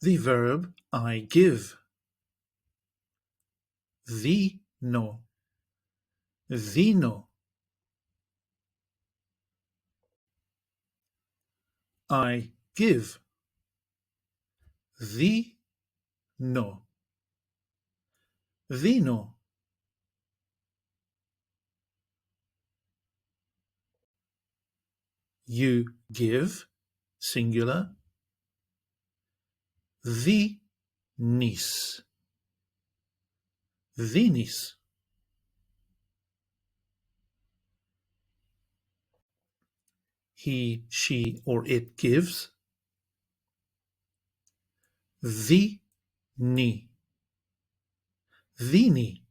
The verb I give. Δίνω. Δίνω. I give. Δίνω. Δίνω. You give, singular. Δίνεις. Δίνεις. He, she, or it gives. Δίνει. Δίνει.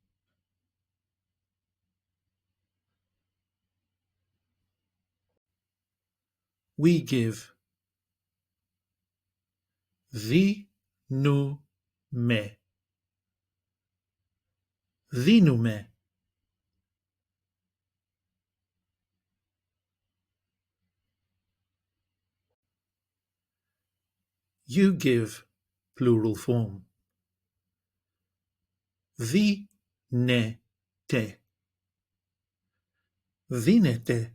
We give. Δίνουμε. Δίνουμε. You give, plural form. Δίνετε. Δίνετε.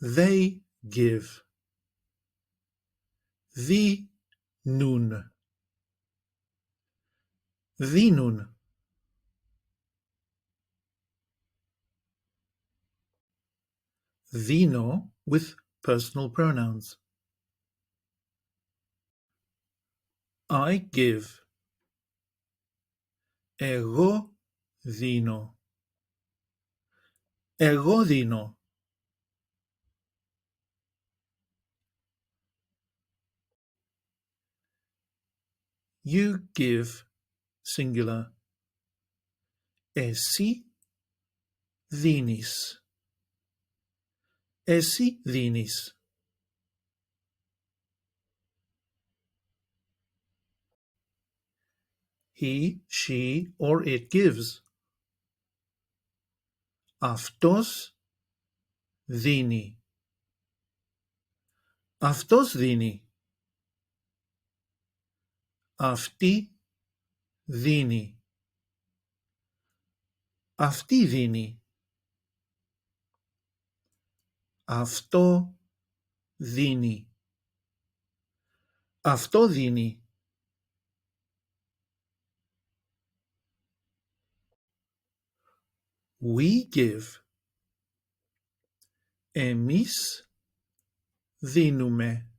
They give. Δίνουν. Δίνουν. Δίνω with personal pronouns. I give. Εγώ δίνω. Εγώ δίνω. You give, singular. Εσύ δίνεις. Εσύ δίνεις. He, she, or it gives. Αυτός δίνει. Αυτός δίνει. Αυτή δίνει. Αυτή δίνει. Αυτό δίνει. Αυτό δίνει. We give. Εμείς δίνουμε.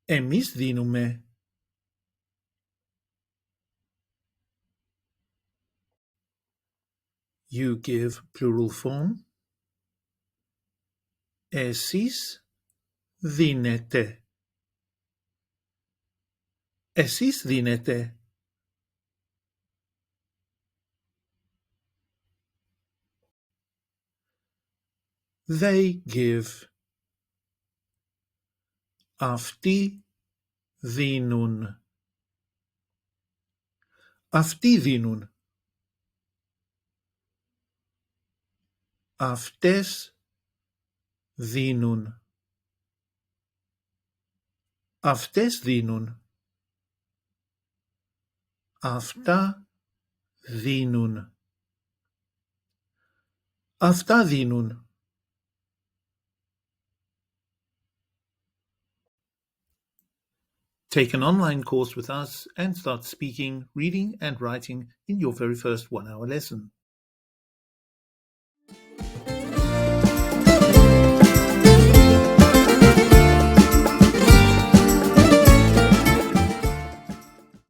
Εμείς δίνουμε. You give, plural form. Εσείς δίνετε. Εσείς δίνετε. They give. Αυτοί δίνουν. Αυτοί δίνουν. Αυτές δίνουν. Αυτές δίνουν. Αυτά δίνουν. Αυτά δίνουν. Take an online course with us and start speaking, reading and writing in your very first 1-hour lesson.